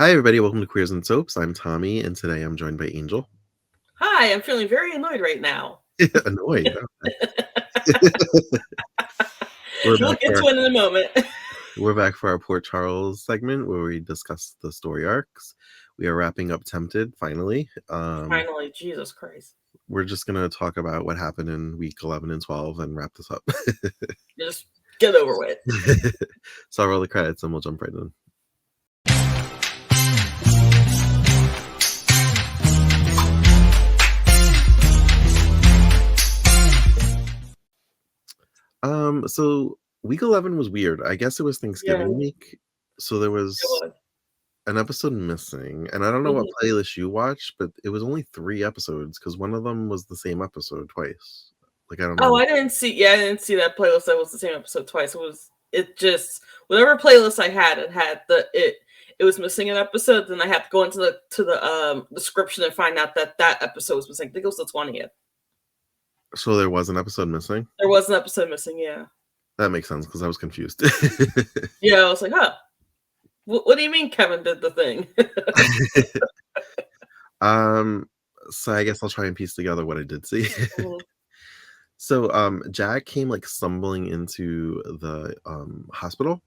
Hi, everybody. Welcome to Queers and Soaps. I'm Tommy, and today I'm joined by Angel. Hi, I'm feeling very annoyed right now. Annoyed. We'll get to it in a moment. We're back for our Port Charles segment where we discuss the story arcs. We are wrapping up Tempted, finally. Finally, Jesus Christ. We're just going to talk about what happened in week 11 and 12 and wrap this up. Just get over with. So I'll roll the credits and we'll jump right in. So week 11 was weird. I guess it was Thanksgiving week. So there was an episode missing. And I don't know what playlist you watched, but it was only 3 episodes because one of them was the same episode twice. Like, I don't know. Oh, I didn't see that playlist that was the same episode twice. It just whatever playlist I had, it was missing an episode, then I had to go into the description and find out that episode was missing. I think it was the 20th. So there was an episode missing? There was an episode missing, yeah. That makes sense because I was confused. Yeah, I was like, huh. What do you mean Kevin did the thing? So I guess I'll try and piece together what I did see. So Jack came like stumbling into the hospital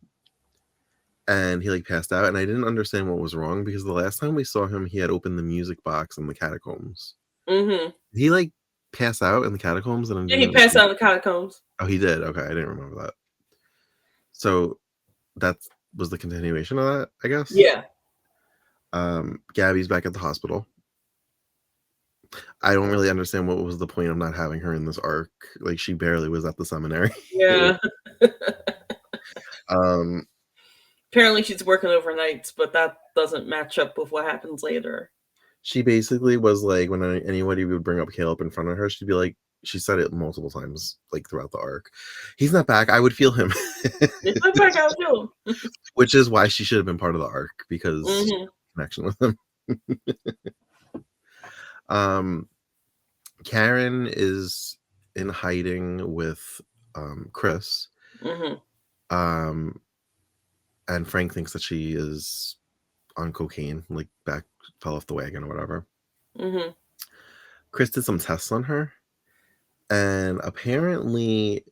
and he like passed out, and I didn't understand what was wrong because the last time we saw him he had opened the music box in the catacombs. He like passed out in the catacombs, and he passed out in the catacombs. Oh, he did. Okay, I didn't remember that. So that was the continuation of that, I guess. Yeah. Gabby's back at the hospital. I don't really understand what was the point of not having her in this arc. Like, she barely was at the seminary. Yeah. Apparently she's working overnights, but that doesn't match up with what happens later. She basically was like, when anybody would bring up Caleb in front of her, she'd be like, she said it multiple times, like throughout the arc, he's not back, I would feel him. He's not back, I would feel him. Which is why she should have been part of the arc, because connection with him. Karen is in hiding with Chris. And Frank thinks that she is on cocaine, like fell off the wagon or whatever. Chris did some tests on her, and apparently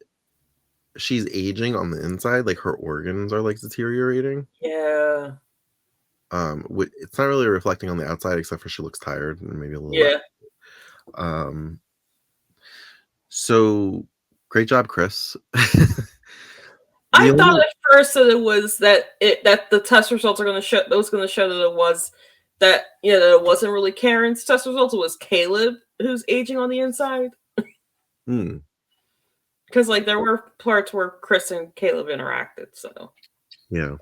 she's aging on the inside. Like, her organs are like deteriorating. Yeah. It's not really reflecting on the outside, except for she looks tired and maybe a little bit. So great job, Chris. I thought at first that it was that the test results are going to show that it was that, you know, that it wasn't really Karen's test results. It was Caleb who's aging on the inside. Because like there were parts where Chris and Caleb interacted. So yeah,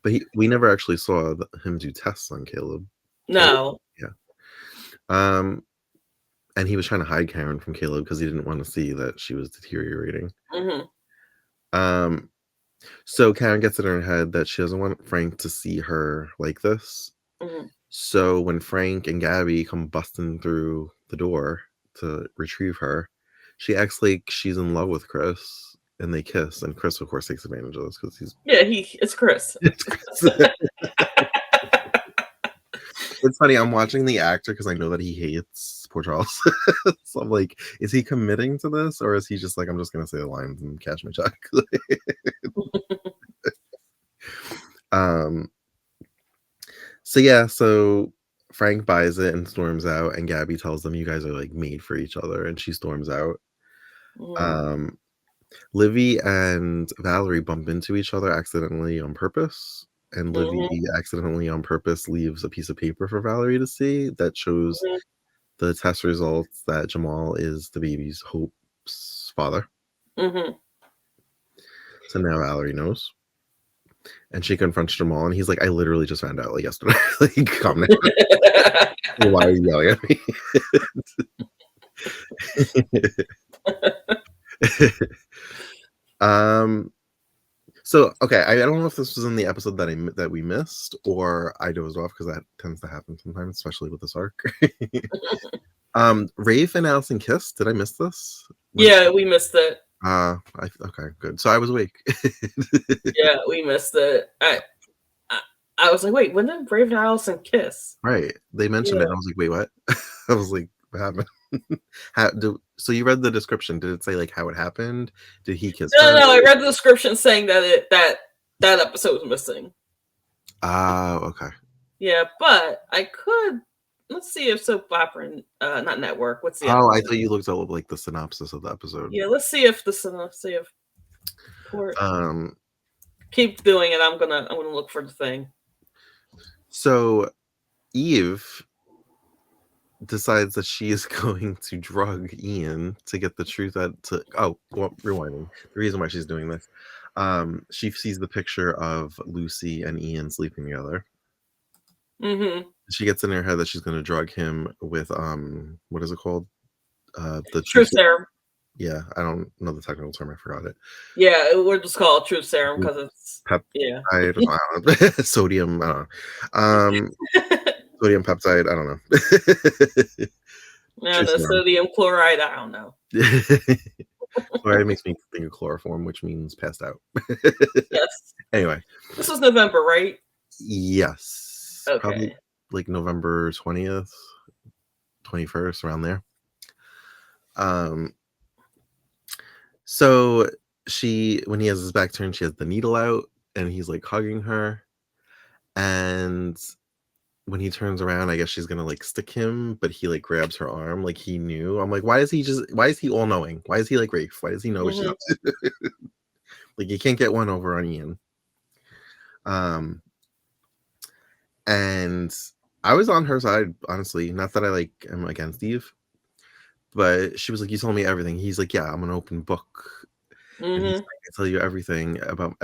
but we never actually saw him do tests on Caleb. No. Yeah. And he was trying to hide Karen from Caleb because he didn't want to see that she was deteriorating. So Karen gets it in her head that she doesn't want Frank to see her like this. So when Frank and Gabby come busting through the door to retrieve her, she acts like she's in love with Chris, and they kiss. And Chris, of course, takes advantage of this because it's Chris. It's Chris. It's funny, I'm watching the actor because I know that he hates Port Charles. So I'm like, is he committing to this, or is he just like, I'm just gonna say the lines and cash my check? So Frank buys it and storms out, and Gabby tells them, you guys are like made for each other, and she storms out. Livy and Valerie bump into each other accidentally on purpose. And Livy accidentally on purpose leaves a piece of paper for Valerie to see that shows the test results that Jamal is the baby's Hope's father. So now Valerie knows. And she confronts Jamal, and he's like, I literally just found out like yesterday. Like, calm down. Why are you yelling at me? So, okay, I don't know if this was in the episode that we missed, or I dozed off, because that tends to happen sometimes, especially with this arc. Rafe and Allison kissed. Did I miss this? Yeah, we missed it. Okay, good. So I was awake. Yeah, we missed it. I was like, wait, when did Brave and Allison kiss? Right. They mentioned Yeah. it. I was like, wait, what? I was like, what happened? So you read the description. Did it say like how it happened? Did he kiss No, her? no, I read the description saying that episode was missing. Ah, okay. Yeah, but I could. Let's see if soap opera, not network. What's the? Oh, I thought you looked up like the synopsis of the episode. Yeah, let's see if let's see if. Um. Keep doing it. I'm gonna look for the thing. So Eve decides that she is going to drug Ian to get the truth out to rewinding. The reason why she's doing this. She sees the picture of Lucy and Ian sleeping together. Mm-hmm. She gets in her head that she's gonna drug him with what is it called? The truth serum. Yeah, I don't know the technical term. I forgot it. Yeah, we're just called truth serum because it's I don't know. Sodium. I don't know. Sodium peptide. I don't know. No, sodium chloride. I don't know. Chloride makes me think of chloroform, which means passed out. Yes. Anyway, this was November, right? Yes. Okay. Probably like November 20th, 21st, around there. So when he has his back turned, she has the needle out, and he's like hugging her. And when he turns around, I guess she's gonna like stick him, but he like grabs her arm, like he knew. I'm like, why is he all knowing? Why is he like Rafe? Why does he know what she's up to? Like, you can't get one over on Ian. And I was on her side, honestly. Not that I like am against Eve, but she was like, "You told me everything." He's like, "Yeah, I'm an open book. And he's like, I tell you everything about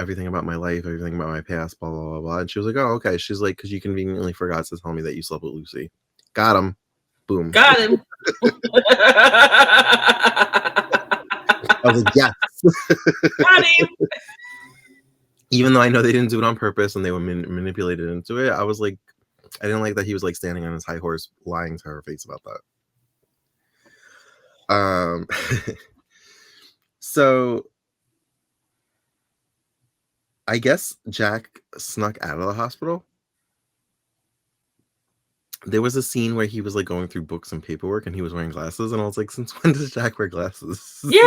my life, everything about my past, blah, blah, blah, blah." And she was like, "Oh, okay." She's like, "Because you conveniently forgot to tell me that you slept with Lucy." Got him. Boom. Got him. I was like, yes. Got him. Even though I know they didn't do it on purpose and they were manipulated into it, I was like, I didn't like that he was like standing on his high horse lying to her face about that. So I guess Jack snuck out of the hospital. There was a scene where he was like going through books and paperwork and he was wearing glasses, and I was like, since when does Jack wear glasses? Yeah,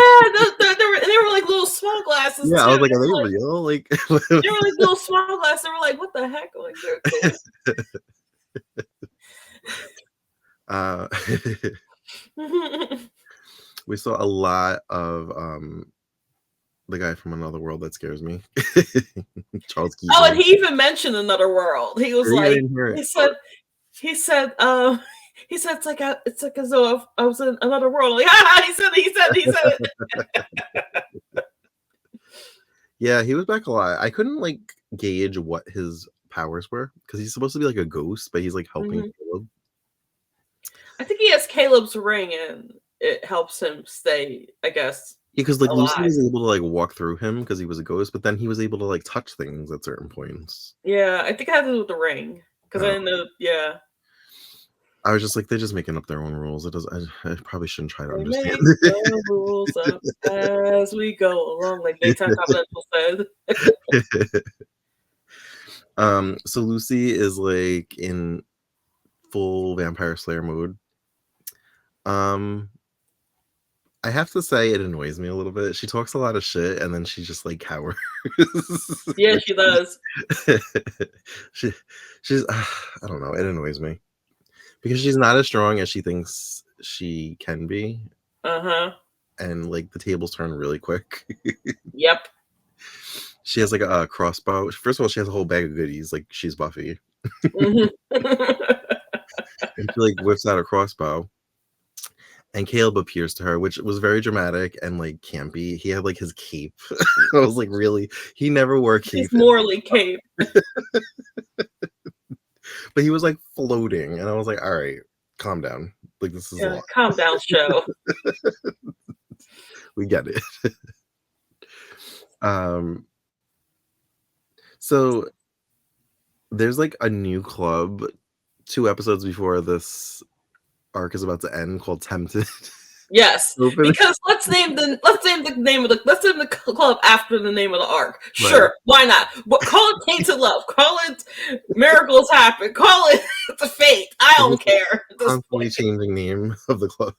they were like little small glasses. Yeah, too. I was like, are they real? Like, they were like little small glasses. They were like, what the heck? Like, they're cool. We saw a lot of the guy from Another World that scares me. Charles Keaton. Oh, and he even mentioned Another World. He was like, he said it's like as though I was in another world. Like, he said it. Yeah, he was back a lot. I couldn't like gauge what his powers were because he's supposed to be like a ghost, but he's like helping Caleb. I think he has Caleb's ring and it helps him stay, I guess. Because like Lucy was able to like walk through him because he was a ghost, but then he was able to like touch things at certain points. Yeah, I think it had to do with the ring because I didn't know. Yeah, I was just like, they're just making up their own rules. It does. I probably shouldn't try to understand. The rules up as we go along, like Daytime Confidential said. So Lucy is like in full Vampire Slayer mode. I have to say it annoys me a little bit. She talks a lot of shit and then she just like cowers. Yeah, she does. she's I don't know, it annoys me. Because she's not as strong as she thinks she can be. And like the tables turn really quick. Yep. She has like a crossbow. First of all, she has a whole bag of goodies, like she's Buffy. And she like whips out a crossbow. And Caleb appears to her, which was very dramatic and like campy. He had like his cape. I was like, really? He never wore a cape. He's morally cape. But he was like floating, and I was like, all right, calm down. Like, this is a lot. Calm down, show. We get it. So there's like a new club 2 episodes before this arc is about to end called Tempted. Yes, Open. because let's name the club after the name of the arc. Right. Sure, why not? But call it Tainted Love. Call it Miracles Happen. Call it The Fate. I don't care at this Constantly point. changing name of the club.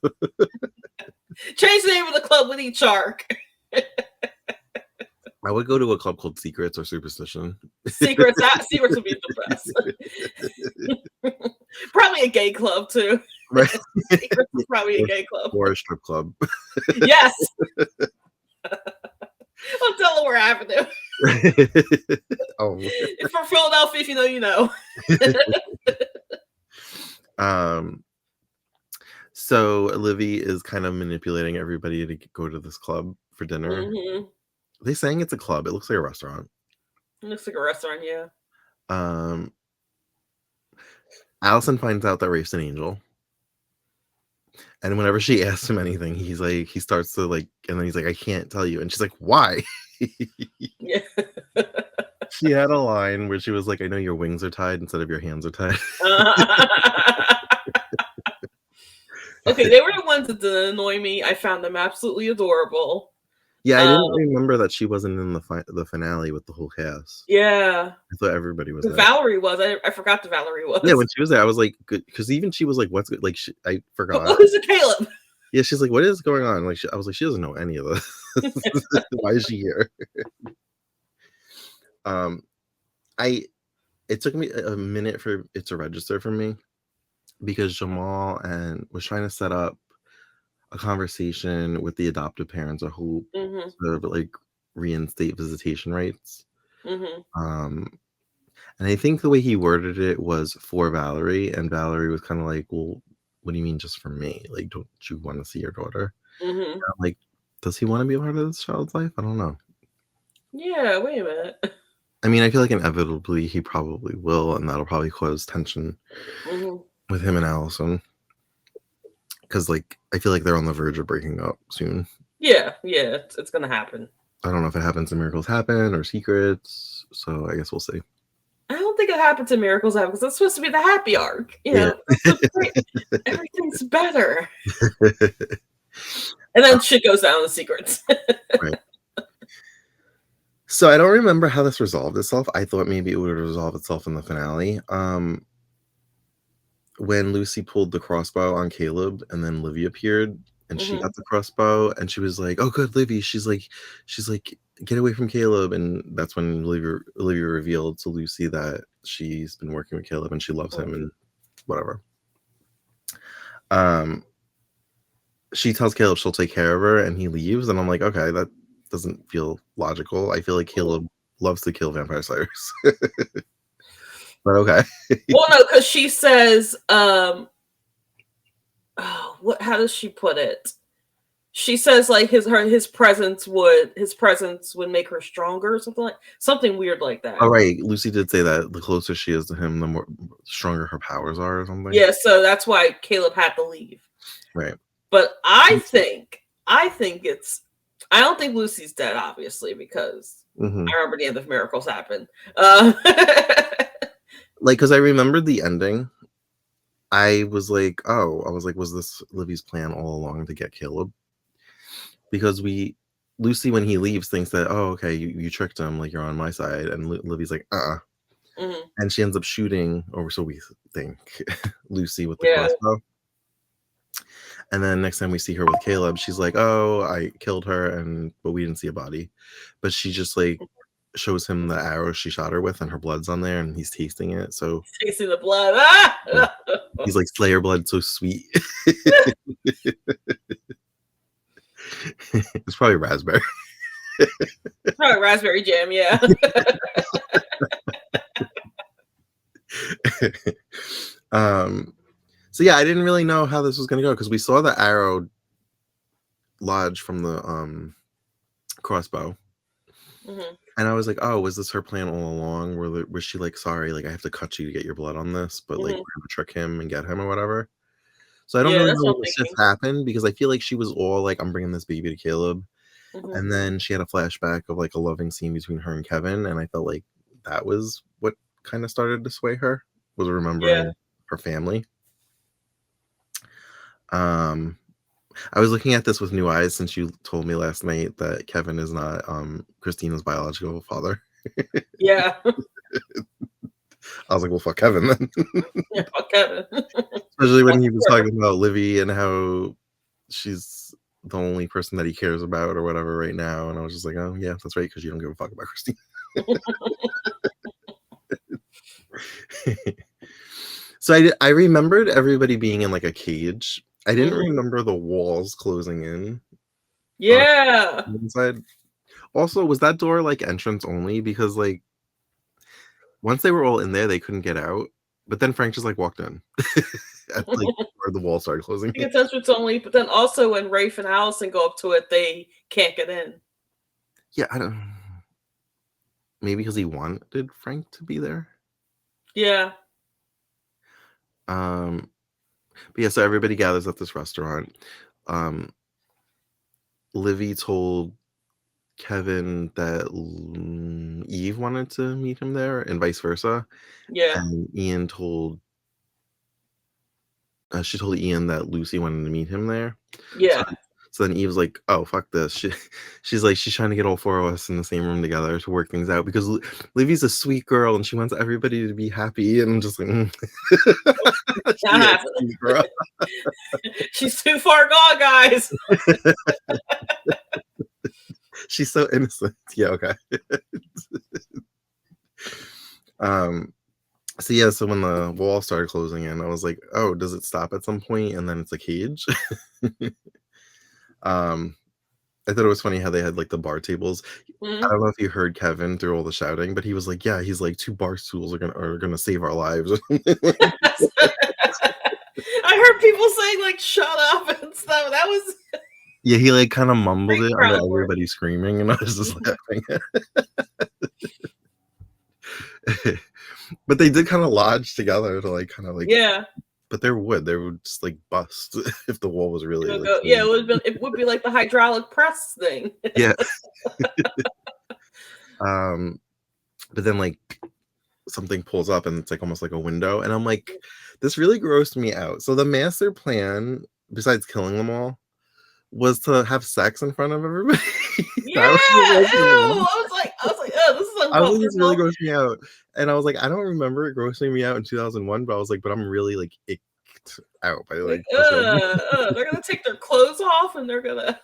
Change the name of the club with each arc. I would go to a club called Secrets or Superstition. Secrets would be the best. Probably a gay club too. Right. Secrets is probably a gay club. Or a strip club. Yes. On Delaware Avenue. Oh. For Philadelphia, if you know, you know. So Livy is kind of manipulating everybody to go to this club for dinner. Mm-hmm. They saying it's a club. It looks like a restaurant. It looks like a restaurant, yeah. Allison finds out that Rafe's an angel. And whenever she asks him anything, he's like, he starts to like, and then he's like, I can't tell you. And she's like, why? Yeah. She had a line where she was like, I know your wings are tied instead of your hands are tied. Okay, they were the ones that didn't annoy me. I found them absolutely adorable. Yeah, I didn't remember that she wasn't in the finale with the whole cast. Yeah. I thought everybody was there. Valerie was. I forgot the Valerie was. Yeah, when she was there, I was like, good, because even she was like, what's good? Like, I forgot. What is it, Caleb? Yeah, she's like, what is going on? Like, I was like, she doesn't know any of this. Why is she here? It took me a minute for it to register for me because Jamal was trying to set up a conversation with the adoptive parents of Hope to like reinstate visitation rights. And I think the way he worded it was for Valerie, and Valerie was kind of like, well, what do you mean just for me? Like, don't you want to see your daughter? I'm like, does he want to be a part of this child's life? I don't know. Yeah, wait a minute. I mean, I feel like inevitably he probably will, and that'll probably cause tension with him and Allison. Because, like, I feel like they're on the verge of breaking up soon. Yeah, it's gonna happen. I don't know if it happens in Miracles Happen or Secrets, so I guess we'll see. I don't think it happens in Miracles Happen because it's supposed to be the happy arc. You know, everything's better. And then shit goes down in Secrets. Right. So I don't remember how this resolved itself. I thought maybe it would resolve itself in the finale. When Lucy pulled the crossbow on Caleb and then Livy appeared and she got the crossbow and she was like, oh good, Livy. She's like, get away from Caleb. And that's when Livy revealed to Lucy that she's been working with Caleb and she loves him and whatever. She tells Caleb she'll take care of her and he leaves. And I'm like, okay, that doesn't feel logical. I feel like Caleb loves to kill vampire slayers. But okay. Well, no, because she says, how does she put it? She says like his presence would make her stronger or something weird like that. All right, Lucy did say that the closer she is to him, the more stronger her powers are or something. Yeah, so that's why Caleb had to leave. Right. But I don't think Lucy's dead, obviously, because I remember the end of Miracles Happen. Like, because I remembered the ending. I was like, was this Livy's plan all along to get Caleb? Because Lucy, when he leaves, thinks that, oh, okay, you tricked him, like you're on my side, and Livy's like, and she ends up shooting, or so we think, Lucy with the crossbow. And then next time we see her with Caleb, she's like, oh, I killed her, but we didn't see a body. But she just like shows him the arrow she shot her with, and her blood's on there, and he's tasting it. So tasting the blood. He's like, Slayer blood, so sweet. It's probably raspberry. Probably raspberry jam, yeah. So yeah, I didn't really know how this was going to go because we saw the arrow lodge from the crossbow, and I was like, oh, was this her plan all along? Was she like, sorry, like I have to cut you to get your blood on this, but like we're gonna trick him and get him or whatever. So I don't really know what shift happened because I feel like she was all like, I'm bringing this baby to Caleb, and then she had a flashback of like a loving scene between her and Kevin, and I felt like that was what kind of started to sway her, was remembering her family. I was looking at this with new eyes since you told me last night that Kevin is not Christina's biological father. Yeah. I was like, well, fuck Kevin then. Yeah, fuck Kevin. Especially when he was talking about Livy and how she's the only person that he cares about or whatever right now. And I was just like, oh, yeah, that's right, because you don't give a fuck about Christina. So I remembered everybody being in like a cage. I didn't remember the walls closing in. Yeah. Inside. Also, was that door like entrance only? Because like once they were all in there, they couldn't get out. But then Frank just like walked in. At, like, where the wall started closing. I think it's entrance only, but then also when Rafe and Allison go up to it, they can't get in. Yeah, I don't. Maybe because he wanted Frank to be there. Yeah. But yeah, so everybody gathers at this restaurant. Livy told Kevin that Eve wanted to meet him there, and vice versa. Yeah. And Ian told. She told Ian that Lucy wanted to meet him there. Yeah. So then Eve's like, "Oh, fuck this." She's like, she's trying to get all four of us in the same room together to work things out because Livy's a sweet girl and she wants everybody to be happy. And I'm just like, she's too far gone, guys. She's so innocent. Yeah, okay. So yeah, so when the wall started closing in, I was like, oh, does it stop at some point and then it's a cage? I thought it was funny how they had like the bar tables. I don't know if you heard Kevin through all the shouting, but he was like, yeah, he's like, 2 bar stools are gonna save our lives. I heard people saying like shut up and stuff. That was yeah, he like kind of mumbled it under everybody screaming, and I was just laughing. But they did kind of lodge together to like kind of like, yeah. But they would just like bust if the wall was really like, yeah, it would be like the hydraulic press thing. Yeah. But then like something pulls up and it's like almost like a window, and I'm like, this really grossed me out. So the master plan, besides killing them all, was to have sex in front of everybody. Yeah, I was like, oh, this is uncomfortable. I was really grossed me out, and I was like, I don't remember it grossing me out in 2001, but I was like, but I'm really like icked out by like they're gonna take their clothes off and they're gonna.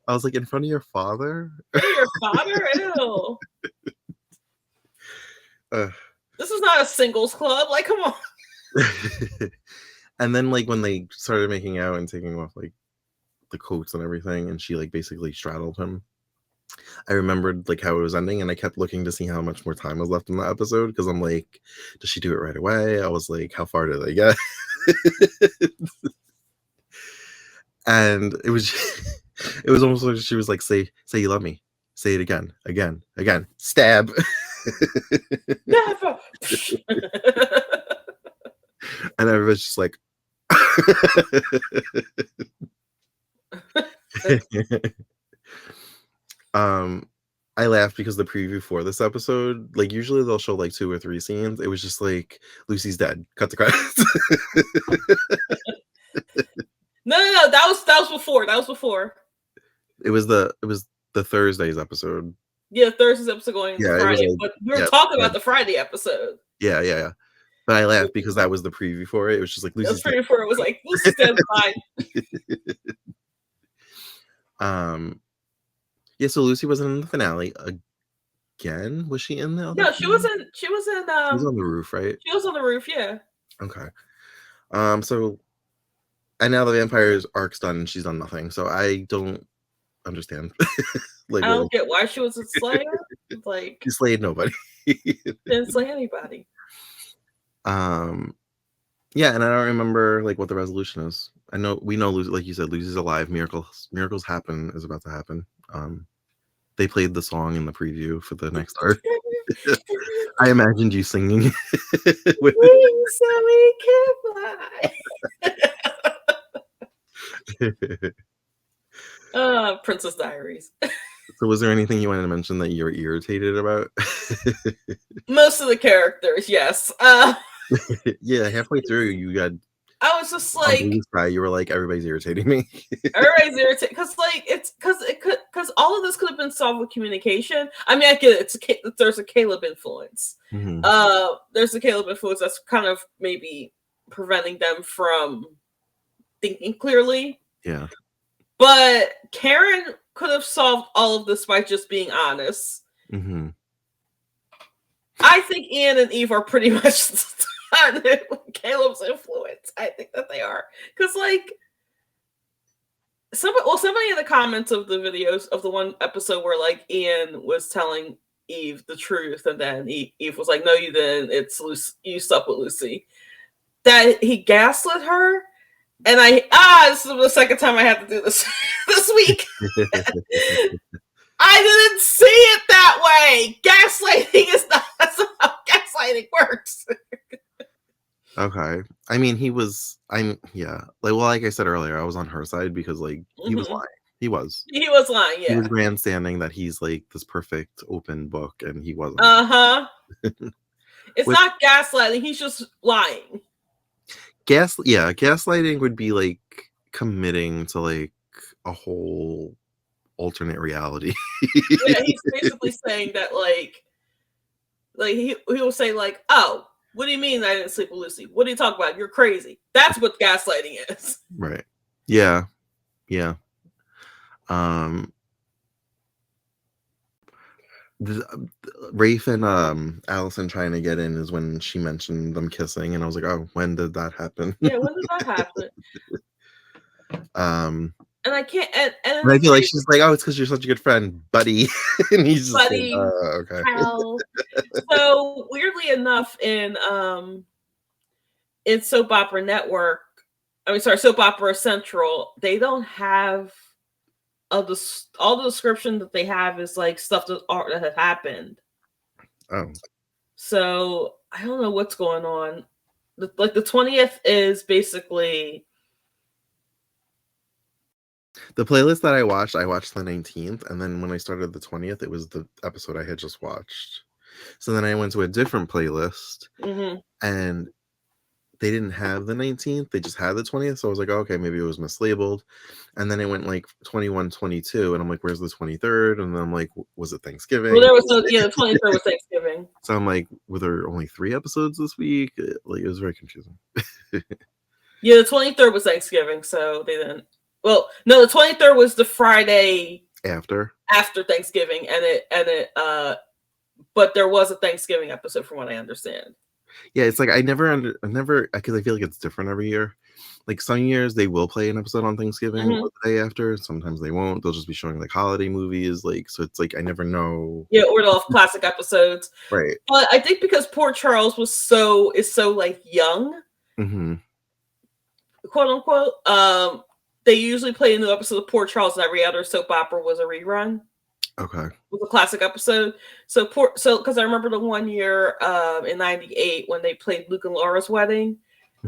I was like, in front of your father. Your father? Ew. This is not a singles club. Like, come on. And then like when they started making out and taking off like the coats and everything, and she like basically straddled him, I remembered like how it was ending, and I kept looking to see how much more time was left in the episode because I'm like, does she do it right away? I was like, how far did they get? And it was almost like she was like, say you love me, say it again, stab. Never. And everybody's just like I laughed because the preview for this episode, like usually they'll show like 2 or 3 scenes. It was just like Lucy's dead. Cut the credits. No, that was before. That was before. It was the Thursday's episode. Yeah, Thursday's episode going into Friday, but we were talking about the Friday episode. Yeah. But I laughed because that was the preview for it. It was just like Lucy's dead. For it was like Lucy's dead. Fine. Yeah, so Lucy wasn't in the finale again. Was she in the other? No, she wasn't. She was in. She was on the roof, right? She was on the roof. Yeah. Okay. So, and now the vampire's arc's done, and she's done nothing. So I don't understand. Like, I don't get why she was a slayer. Like, she slayed nobody. Didn't slay anybody. Yeah, and I don't remember like what the resolution is. We know Lucy, like you said, Lucy's alive. Miracles happen is about to happen. They played the song in the preview for the next arc. I imagined you singing. Wings so we can fly. Princess Diaries. So was there anything you wanted to mention that you were irritated about? Most of the characters, yes. Yeah, halfway through you got I was just On Blue like, Sky, you were like, everybody's irritating me. everybody's irritated because, like, it's because all of this could have been solved with communication. I mean, I get it. There's a Caleb influence. Mhm. There's a Caleb influence that's kind of maybe preventing them from thinking clearly. Yeah. But Karen could have solved all of this by just being honest. Mhm. I think Ian and Eve are pretty much Caleb's influence. I think that they are. Because, like, somebody in the comments of the videos of the one episode where, like, Ian was telling Eve the truth, and then Eve was like, "No, you didn't. It's Lucy. You slept with Lucy." That he gaslit her, and this is the second time I had to do this this week. I didn't see it that way. Gaslighting is not that's not how gaslighting works. Okay. I mean, yeah. Like I said earlier, I was on her side because, like, he was lying. He was. He was lying, He yeah. was grandstanding that he's, like, this perfect open book, and he wasn't. It's not gaslighting. He's just lying. Gaslighting would be, like, committing to, like, a whole alternate reality. Yeah, he's basically saying that, like he will say, like, "Oh, what do you mean I didn't sleep with Lucy? What are you talking about? You're crazy." That's what gaslighting is. Right. Yeah. Yeah. Rafe and Allison trying to get in is when she mentioned them kissing, and I was like, "Oh, when did that happen?" Yeah, when did that happen? And I can't. And I feel like she's like, "Oh, it's because you're such a good friend, buddy," and he's just buddy, like, "Okay." pal. So weirdly enough, in Soap Opera Network, Soap Opera Central, they don't have all the description that they have is like stuff that has happened. Oh. So I don't know what's going on. The 20th is basically the playlist that I watched the 19th, and then when I started the 20th, it was the episode I had just watched. So then I went to a different playlist, and they didn't have the 19th, they just had the 20th. So I was like, oh, okay, maybe it was mislabeled. And then it went like 21, 22, and I'm like, where's the 23rd? And then I'm like, was it Thanksgiving? Well, there was the 23rd was Thanksgiving. So I'm like, were there only 3 episodes this week? Like, it was very confusing. Yeah, the 23rd was Thanksgiving, so they didn't. Well, no, the 23rd was the Friday after Thanksgiving, but there was a Thanksgiving episode from what I understand. Yeah, it's like I never because I feel like it's different every year. Like some years they will play an episode on Thanksgiving or the day after. Sometimes they won't. They'll just be showing like holiday movies. Like, so it's like I never know. Yeah, or they'll have classic episodes. Right. But I think because Port Charles is so like young, quote unquote, they usually play a new episode of Port Charles, and every other soap opera was a rerun. Okay. With a classic episode. So because I remember the one year in '98 when they played Luke and Laura's wedding,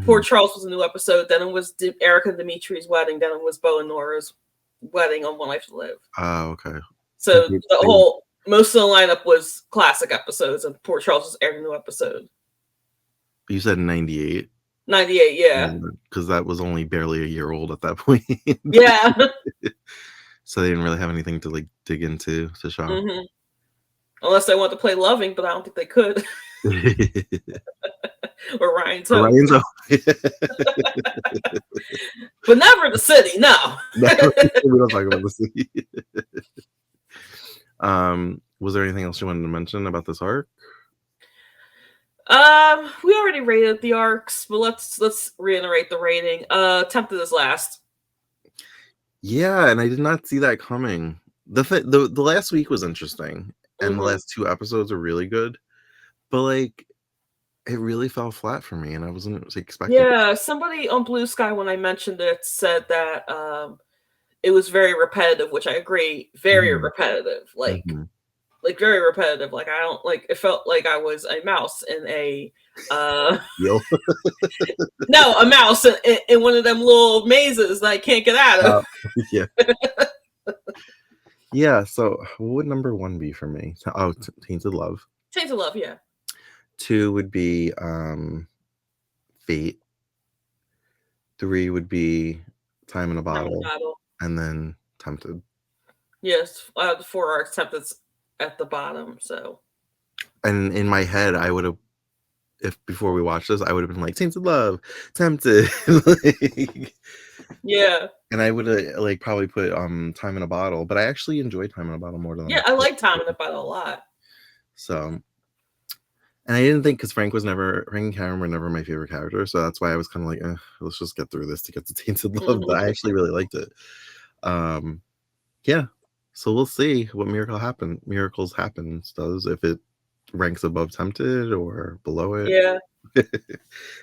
Port Charles was a new episode. Then it was Eric and Dimitri's wedding. Then it was Bo and Nora's wedding on One Life to Live. Oh, okay. So most of the lineup was classic episodes, and Port Charles was every new episode. You said 98. 98, yeah. Because that was only barely a year old at that point. Yeah. So they didn't really have anything to like dig into to show. Unless they want to play Loving, but I don't think they could. Or Ryan's Hope. But never the city, no. We don't talk about the city. Was there anything else you wanted to mention about this arc? We already rated the arcs, but let's reiterate the rating. Tempted is last. Yeah, and I did not see that coming. The last week was interesting, and the last 2 episodes are really good, but like it really fell flat for me, and I wasn't expecting. Yeah, somebody on Blue Sky when I mentioned it said that it was very repetitive, which I agree. Very repetitive, like very repetitive. Like I don't like. It felt like I was a mouse in a no, a mouse in one of them little mazes that I can't get out of. Yeah. Yeah, so what would number 1 be for me? Oh, Tainted Love. Tainted Love, yeah. 2 would be Fate. 3 would be Time in a Time in a Bottle, Bottle. and then Tempted. Yes, the 4 are accepted at the bottom. So, And in my head, I would have, if before we watched this, I would have been like Tainted Love, Tempted, like, yeah, and I would have like probably put Time in a Bottle, but I actually enjoyed Time in a Bottle more than yeah, I like Time in a Bottle a lot. So, and I didn't think, because Frank and Karen were never my favorite character, so that's why I was kind of like, let's just get through this to get to Tainted Love. But I actually really liked it. Yeah. So we'll see what Miracles Happens does, if it ranks above Tempted or below it. Yeah.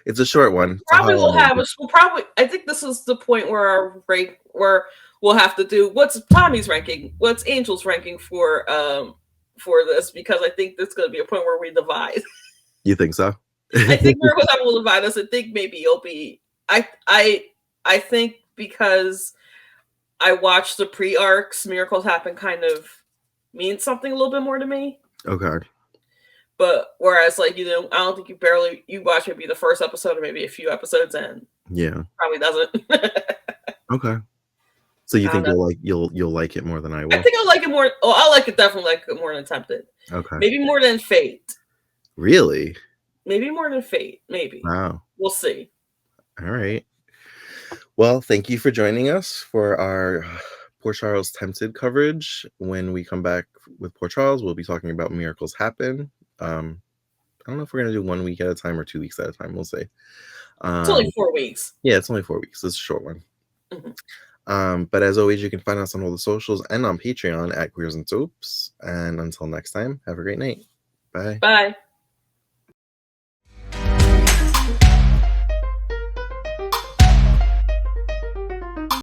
It's a short one. It's a Probably will have holiday. we'll probably I think this is the point where our rank where we'll have to do what's Tommy's ranking, what's Angel's ranking for this, because I think there's gonna be a point where we divide. You think so? I think Miracles Happen will divide us. I think maybe it'll be I think because I watched the pre-arcs, Miracles Happen kind of means something a little bit more to me. Okay. But whereas, like, I don't think you watch maybe the first episode or maybe a few episodes, and Yeah. probably doesn't. Okay. So you I think don't know. you'll like it more than I I will? think I'll like it more. Oh, I like it, definitely like it more than Tempted. Okay. Maybe more than Fate. Really? Maybe more than Fate. Maybe. Wow. We'll see. All right. Well, thank you for joining us for our Port Charles Tempted coverage. When we come back with Port Charles, we'll be talking about Miracles Happen. I don't know if we're going to do 1 week at a time or 2 weeks at a time. We'll see. It's only 4 weeks. Yeah, it's only 4 weeks. It's a short one. Mm-hmm. But as always, you can find us on all the socials and on Patreon at Queers and Soaps. And until next time, have a great night. Bye. Bye.